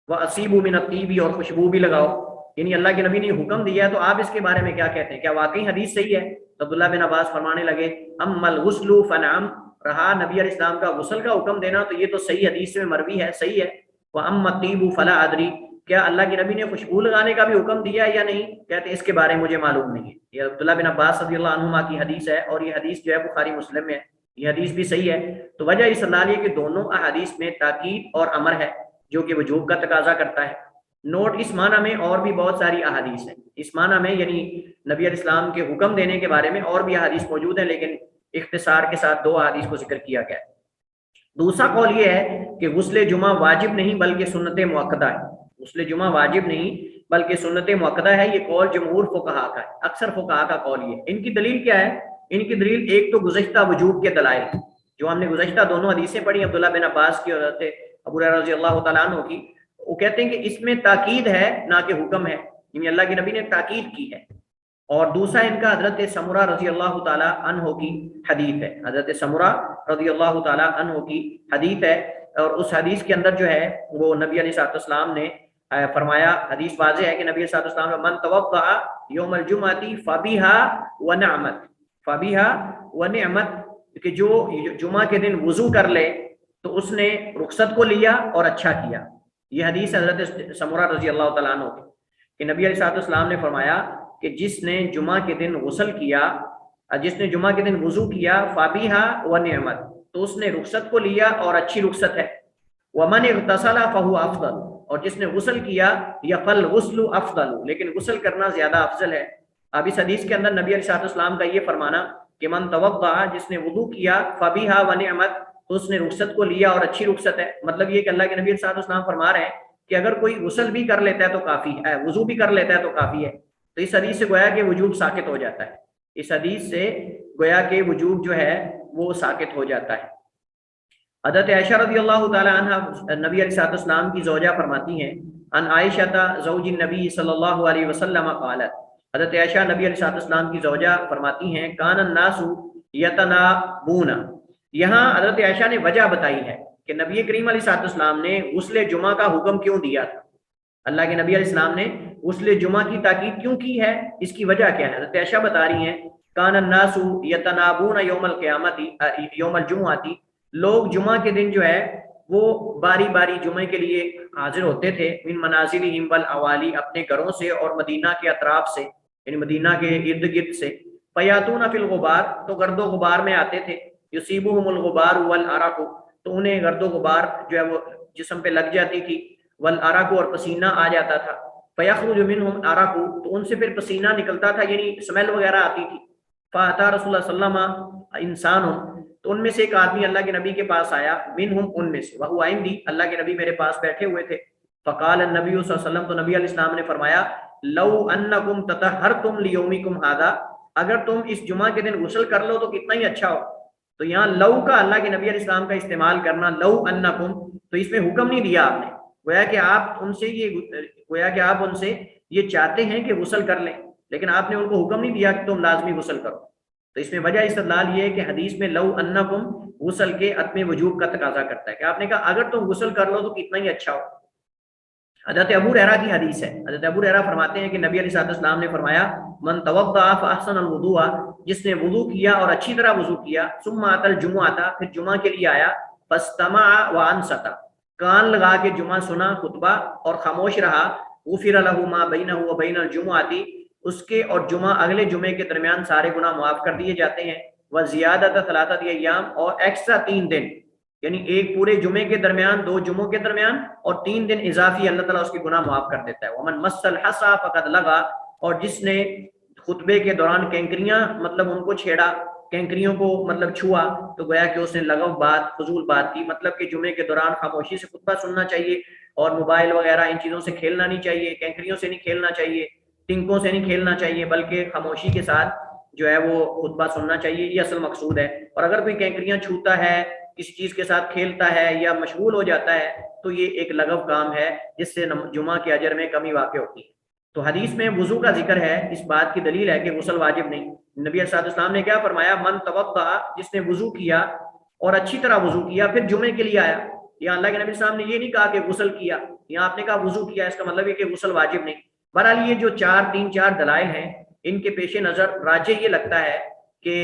واصیبوا من الطیب، اور خوشبو بھی لگاؤ، یعنی اللہ کے نبی نے حکم دیا ہے تو آپ اس کے بارے میں کیا کہتے ہیں، کیا واقعی حدیث صحیح ہے؟ تو عبداللہ بن عباس فرمانے لگے اما الغسل فنعم، رہا نبی علیہ السلام کا غسل کا حکم دینا تو یہ تو صحیح حدیث میں مروی ہے، صحیح ہے، واما الطیب فلا ادری، کیا اللہ کے نبی نے خوشبو لگانے کا بھی حکم دیا ہے یا نہیں؟ کہتے ہیں اس کے بارے میں مجھے معلوم نہیں ہے۔ یہ عبداللہ بن عباس رضی اللہ عنہما کی حدیث ہے اور یہ حدیث جو ہے بخاری مسلم میں ہے، یہ حدیث بھی صحیح ہے۔ تو وجہ اس لیے کہ دونوں احادیث میں تاکید اور امر ہے جو کہ وجوب کا تقاضا کرتا ہے۔ نوٹ اس معنی میں اور بھی بہت ساری احادیث ہیں، اس معنی میں یعنی نبی علیہ السلام کے حکم دینے کے بارے میں اور بھی احادیث موجود ہیں، لیکن اختصار کے ساتھ دو احادیث کو ذکر کیا گیا ہے۔ دوسرا قول یہ ہے کہ غسل جمعہ واجب نہیں بلکہ سنت مؤکدہ ہے، غسل جمعہ واجب نہیں بلکہ سنت مؤکدہ ہے، یہ قول جمہور فقہا کا ہے، اکثر فقہا کا قول یہ ہے۔ ان کی دلیل کیا ہے؟ ان کی دلیل ایک تو گزشتہ وجوب کے دلائل جو ہم نے گزشتہ دونوں حدیثیں پڑھی عبداللہ بن عباس کی اور حضرت ابو ہریرہ رضی اللہ تعالیٰ عنہ کی، وہ کہتے ہیں کہ اس میں تاکید ہے نہ کہ حکم ہے، یعنی اللہ کے نبی نے تاکید کی ہے اور دوسرا ان کا حضرت سمرہ رضی اللہ تعالیٰ عنہ کی حدیث ہے، حضرت سمرہ رضی اللہ تعالیٰ عنہ کی حدیث ہے، اور اس حدیث کے اندر جو ہے وہ نبی علیہ الصلوۃ والسلام نے فرمایا، حدیث واضح ہے کہ نبی علیہ الصلوۃ والسلام نے من توضأ یوم الجمعۃ فبیہا ونعمت، فبیہا ونعمت، کہ جو جمعہ کے دن وضو کر لے تو اس نے رخصت کو لیا اور اچھا کیا۔ یہ حدیث حضرت سمرہ رضی اللہ تعالیٰ عنہ کی کہ نبی علیہ الصلوۃ والسلام نے فرمایا کہ جس نے جمعہ کے دن غسل کیا، جس نے جمعہ کے دن وضو کیا، فابیہا ونعمت، تو اس نے رخصت کو لیا اور اچھی رخصت ہے۔ ومن اغتسل فہو افضل، اور جس نے غسل کیا، یا فالغسل افضل، لیکن غسل کرنا زیادہ افضل ہے۔ اب اس حدیث کے اندر نبی علیہ الصلوۃ والسلام کا یہ فرمانا کہ من توضأ، جس نے وضو کیا، فبیہا ونعمت، تو اس نے رخصت کو لیا اور اچھی رخصت ہے۔ مطلب یہ کہ اللہ کے نبی صلی اللہ علیہ وسلم فرما رہے ہیں کہ اگر کوئی غسل بھی کر لیتا ہے تو کافی ہے، وضو بھی کر لیتا ہے تو کافی ہے۔ تو اس حدیث سے گویا کہ وجوب ساقط ہو جاتا ہے، اس حدیث سے گویا کہ وجوب جو ہے وہ ساقط ہو جاتا ہے۔ حضرت عائشہ رضی اللہ تعالی عنہ نبی علیہ الصلوۃ والسلام کی زوجہ فرماتی ہیں، ان عائشہ زوج النبی صلی اللہ علیہ وسلم قالت، حضرت عائشہ نبی علیہ الصلوۃ والسلام کی زوجہ فرماتی ہیں، کان الناس یتنابون، یہاں حضرت عائشہ نے وجہ بتائی ہے کہ نبی کریم علیہ الصلوۃ والسلام نے غسل جمعہ کا حکم کیوں دیا تھا، اللہ کے نبی علیہ السلام نے غسل جمعہ کی تاکید کیوں کی ہے، اس کی وجہ کیا ہے۔ حضرت عائشہ بتا رہی ہیں، کان الناس یتنابون یوم القیامت یوم الجمعہ، لوگ جمعہ کے دن جو ہے وہ باری باری جمعے کے لیے حاضر ہوتے تھے، من منازلہم والاوالی، اپنے گھروں سے اور مدینہ کے اطراف سے، یعنی مدینہ کے ارد گرد سے، فیاتون فی الغبار، تو گرد و غبار میں آتے تھے، یصیبہم الغبار والعرق، تو انہیں گرد و غبار جو ہے وہ جسم پہ لگ جاتی تھی، والعرق، اور پسینہ آ جاتا تھا، فیخرج منہم عرق، تو ان سے پھر پسینہ نکلتا تھا، یعنی اسمیل وغیرہ آتی تھی۔ فاتا رسول اللہ صلی اللہ علیہ وسلم انسان، تو ان میں سے ایک آدمی اللہ کے نبی کے پاس آیا، منہم، ان میں سے، وہو عندی، اللہ کے نبی میرے پاس بیٹھے ہوئے تھے، فقال النبی صلی اللہ علیہ وسلم، تو نبی علیہ السلام نے فرمایا، لو انکم تطہرتم لیومکم ھذا، اگر تم اس جمعہ کے دن غسل کر لو تو کتنا ہی اچھا ہو۔ تو یہاں لو کا اللہ کے نبی علیہ السلام کا استعمال کرنا، لو انکم، تو اس میں حکم نہیں دیا آپ نے، گویا کہ آپ ان سے یہ چاہتے ہیں کہ غسل کر لیں، لیکن آپ نے ان کو حکم نہیں دیا کہ تم لازمی غسل کرو۔ تو اس میں وجہ استدلال یہ ہے کہ حدیث میں لو انکم غسل کے عدم وجوب کا تقاضا کرتا ہے، کہ آپ نے کہا اگر تم غسل کر لو تو کتنا ہی اچھا ہو۔ حضرت ابو ہریرہ کی حدیث ہے، حضرت ابو ہریرہ فرماتے ہیں کہ نبی علیہ الصلوۃ والسلام نے فرمایا، من توضأ فاحسن الوضوء، جس نے وضو کیا اور اچھی طرح وضو کیا، ثم اتى الجمعہ، پھر جمعہ کے لیے آیا، فاستمع وانصت، کان لگا کے جمعہ سنا خطبہ اور خاموش رہا، غفر له ما بینہ وبین الجمعۃ، اس کے اور جمعہ اگلے جمعے کے درمیان سارے گناہ معاف کر دیے جاتے ہیں، وزیادۃ ثلاثۃ ایام، اور ایکسٹرا 3 دن، یعنی ایک پورے جمعے کے درمیان، 2 جمعوں کے درمیان، اور 3 دن اضافی اللہ تعالیٰ اس کے گناہ معاف کر دیتا ہے۔ ومن مس الحصى فقد لغا، اور جس نے خطبے کے دوران کینکریاں مطلب ان کو چھیڑا، کینکریوں کو مطلب چھوا، تو گویا کہ اس نے لغو بات، فضول بات کی، مطلب کہ جمعے کے دوران خاموشی سے خطبہ سننا چاہیے، اور موبائل وغیرہ ان چیزوں سے کھیلنا نہیں چاہیے، کینکریوں سے نہیں کھیلنا چاہیے، ٹنکوں سے نہیں کھیلنا چاہیے، بلکہ خاموشی کے ساتھ جو ہے وہ خطبہ سننا چاہیے، یہ اصل مقصود ہے۔ اور اگر کوئی کینکریاں چھوتا ہے، کسی چیز کے ساتھ کھیلتا ہے یا مشغول ہو جاتا ہے، تو یہ ایک لغو کام ہے جس سے جمعہ کے اجر میں کمی واقع ہوتی ہے۔ تو حدیث میں وضو کا ذکر ہے، اس بات کی دلیل ہے کہ غسل واجب نہیں۔ نبی صلی اللہ علیہ وسلم نے کیا فرمایا، من توضأ، جس نے وضو کیا اور اچھی طرح وضو کیا، پھر جمعے کے لیے آیا۔ یہاں اللہ کے نبی صلی اللہ علیہ وسلم نے یہ نہیں کہا کہ غسل کیا، یہاں آپ نے کہا وضو کیا، اس کا مطلب یہ کہ غسل واجب نہیں۔ بہرحال یہ جو 4 دلائل ہیں، ان کے پیش نظر راجح یہ لگتا ہے کہ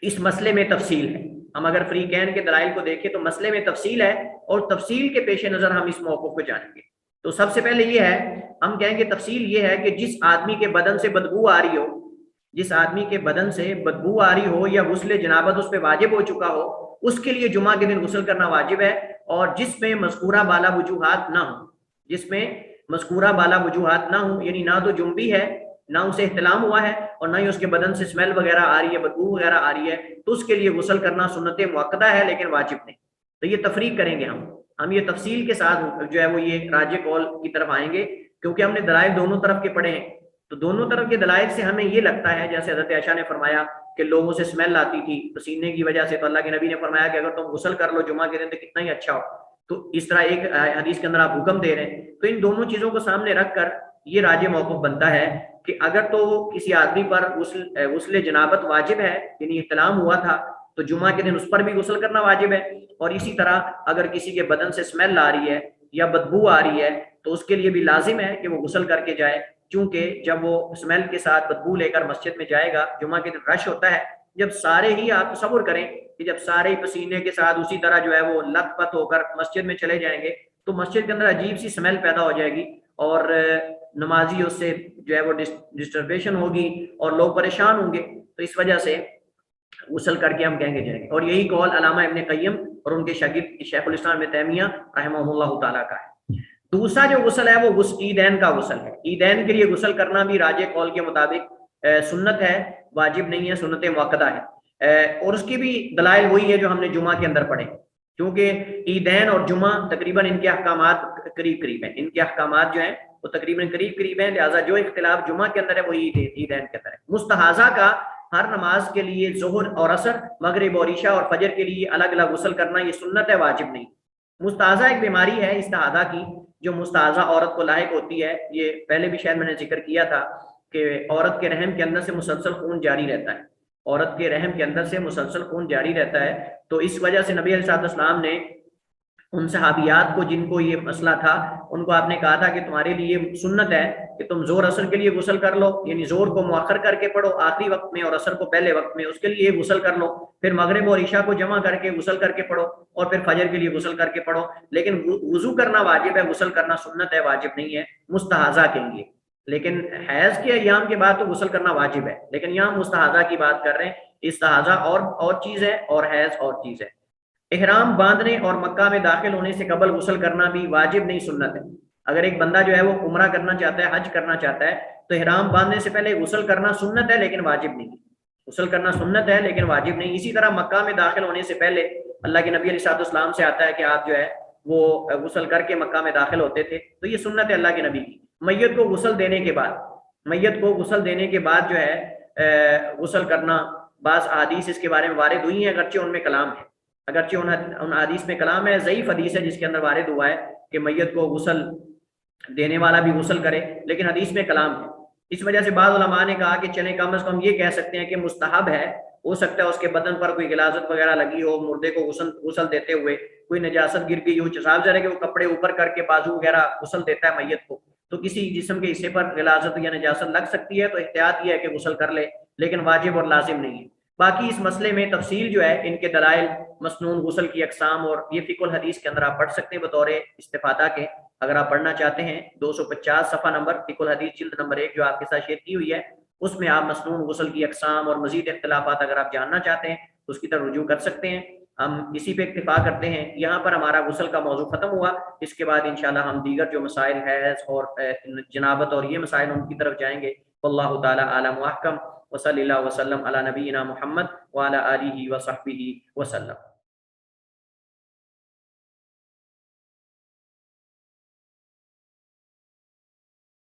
اس مسئلے میں تفصیل ہے۔ ہم اگر فریقین کے دلائل کو دیکھیں تو مسئلے میں تفصیل ہے، اور تفصیل کے پیش نظر ہم اس موقف کو جانیں گے۔ تو سب سے پہلے یہ ہے، ہم کہیں گے تفصیل یہ ہے کہ جس آدمی کے بدن سے بدبو آ رہی ہو، جس آدمی کے بدن سے بدبو آ رہی ہو یا غسل جنابت اس پہ واجب ہو چکا ہو، اس کے لیے جمعہ کے دن غسل کرنا واجب ہے، اور جس میں مذکورہ بالا وجوہات نہ ہوں، جس میں مذکورہ بالا وجوہات نہ ہوں، یعنی نہ تو جنبی ہے، نہ اسے احتلام ہوا ہے، اور نہ ہی اس کے بدن سے اسمیل وغیرہ آ رہی ہے، بدبو وغیرہ آ رہی ہے، تو اس کے لیے غسل کرنا سنت مؤکدہ ہے لیکن واجب نہیں۔ تو یہ تفریق کریں گے ہم یہ تفصیل کے ساتھ جو ہے وہ یہ راجح قول کی طرف آئیں گے، کیونکہ ہم نے دلائل دونوں طرف کے پڑھے ہیں۔ تو دونوں طرف کے دلائل سے ہمیں یہ لگتا ہے، جیسے حضرت عائشہ نے فرمایا کہ لوگوں سے اسمیل آتی تھی پسینے کی وجہ سے، تو اللہ کے نبی نے فرمایا کہ اگر تم غسل کر لو جمعہ کے دن تو کتنا ہی اچھا ہو۔ تو اس طرح ایک حدیث کے اندر آپ حکم دے رہے ہیں، تو ان دونوں چیزوں کو سامنے رکھ کر یہ راجح موقف بنتا ہے کہ اگر تو کسی آدمی پر غسل جنابت واجب ہے، یعنی احتلام ہوا تھا، تو جمعہ کے دن اس پر بھی غسل کرنا واجب ہے، اور اسی طرح اگر کسی کے بدن سے اسمیل آ رہی ہے یا بدبو آ رہی ہے تو اس کے لیے بھی لازم ہے کہ وہ غسل کر کے جائے، کیونکہ جب وہ اسمیل کے ساتھ بدبو لے کر مسجد میں جائے گا، جمعہ کے دن رش ہوتا ہے، جب سارے ہی، آپ تصور کریں کہ جب سارے ہی پسینے کے ساتھ اسی طرح جو ہے وہ لت پت ہو کر مسجد میں چلے جائیں گے تو مسجد کے اندر عجیب سی اسمیل پیدا ہو جائے گی، اور نمازی اس سے جو ہے وہ ڈسٹربیشن ہوگی اور لوگ پریشان ہوں گے، تو اس وجہ سے غسل کر کے ہم کہیں گے جائیں گے، اور یہی قول علامہ ابن قیم اور ان کے شاگرد شیخ الاسلام ابن تیمیہ رحمہ اللہ تعالیٰ کا ہے۔ دوسرا جو غسل ہے وہ عیدین کا غسل ہے۔ عیدین کے لیے غسل کرنا بھی راجح قول کے مطابق سنت ہے، واجب نہیں ہے، سنت مؤکدہ ہے، اور اس کی بھی دلائل وہی ہے جو ہم نے جمعہ کے اندر پڑھے، کیونکہ عیدین اور جمعہ تقریباً ان کے احکامات قریب قریب ہیں، ان کے احکامات جو ہیں وہ تقریباً قریب قریب ہیں، لہٰذا جو اختلاف جمعہ کے اندر ہے وہ عیدین کے اندر ہے۔ مستحاضہ کا ہر نماز کے لیے ظہر اور عصر، مغرب اور عشاء اور فجر کے لیے الگ الگ غسل کرنا یہ سنت ہے، واجب نہیں۔ مستحاضہ ایک بیماری ہے استحاضہ کی، جو مستحاضہ عورت کو لاحق ہوتی ہے، یہ پہلے بھی شاید میں نے ذکر کیا تھا کہ عورت کے رحم کے اندر سے مسلسل خون جاری رہتا ہے، عورت کے رحم کے اندر سے مسلسل خون جاری رہتا ہے، تو اس وجہ سے نبی علیہ السلام نے ان صحابیات کو جن کو یہ مسئلہ تھا ان کو آپ نے کہا تھا کہ تمہارے لیے سنت ہے کہ تم زور اثر کے لیے غسل کر لو، یعنی زور کو مؤخر کر کے پڑھو آخری وقت میں اور اثر کو پہلے وقت میں، اس کے لیے غسل کر لو، پھر مغرب اور عشاء کو جمع کر کے غسل کر کے پڑھو، اور پھر فجر کے لیے غسل کر کے پڑھو، لیکن وضو کرنا واجب ہے، غسل کرنا سنت ہے، واجب نہیں ہے مستحاضہ کے لیے۔ لیکن حیض کے ایام کے بعد تو غسل کرنا واجب ہے، لیکن یہاں مستحاضہ کی بات کر رہے ہیں، استحاضہ اور چیز ہے اور حیض اور چیز ہے۔ احرام باندھنے اور مکہ میں داخل ہونے سے قبل غسل کرنا بھی واجب نہیں، سنت ہے۔ اگر ایک بندہ جو ہے وہ عمرہ کرنا چاہتا ہے، حج کرنا چاہتا ہے، تو احرام باندھنے سے پہلے غسل کرنا سنت ہے لیکن واجب نہیں، غسل کرنا سنت ہے لیکن واجب نہیں۔ اسی طرح مکہ میں داخل ہونے سے پہلے اللہ کے نبی علیہ السلام سے آتا ہے کہ آپ جو ہے وہ غسل کر کے مکہ میں داخل ہوتے تھے، تو یہ سنت ہے اللہ کے نبی کی۔ میت کو غسل دینے کے بعد، میت کو غسل دینے کے بعد جو ہے غسل کرنا، بعض احادیث اس کے بارے میں وارد ہوئی ہیں، اگرچہ ان میں کلام ہے، اگرچہ ان حدیث میں کلام ہے، ضعیف حدیث ہے جس کے اندر وارد ہوا ہے کہ میت کو غسل دینے والا بھی غسل کرے، لیکن حدیث میں کلام ہے۔ اس وجہ سے بعض علماء نے کہا کہ چلیں کم از کم یہ کہہ سکتے ہیں کہ مستحب ہے، ہو سکتا ہے اس کے بدن پر کوئی غلاظت وغیرہ لگی ہو، مردے کو غسل دیتے ہوئے کوئی نجاست گر گئی ہو، صاف ظاہر ہے کہ وہ کپڑے اوپر کر کے بازو وغیرہ غسل دیتا ہے میت کو، تو کسی جسم کے حصے پر غلاظت یا نجاست لگ سکتی ہے، تو احتیاط یہ ہے کہ غسل کر لے، لیکن واجب اور لازم نہیں ہے۔ باقی اس مسئلے میں تفصیل جو ہے ان کے دلائل، مسنون غسل کی اقسام، اور یہ فقہ الحدیث کے اندر آپ پڑھ سکتے ہیں بطور استفادہ کے، اگر آپ پڑھنا چاہتے ہیں 250 صفحہ نمبر فقہ الحدیث جلد نمبر 1 جو آپ کے ساتھ شیئر کی ہوئی ہے، اس میں آپ مسنون غسل کی اقسام اور مزید اختلافات اگر آپ جاننا چاہتے ہیں تو اس کی طرف رجوع کر سکتے ہیں۔ ہم اسی پہ اکتفا کرتے ہیں، یہاں پر ہمارا غسل کا موضوع ختم ہوا، اس کے بعد انشاءاللہ ہم دیگر جو مسائل حیض اور جنابت اور یہ مسائل ان کی طرف جائیں گے۔ واللہ تعالی اعلم واحکم، وصلی اللہ وسلم علی نبینا محمد وعلی آلہ وصحبہ وسلم۔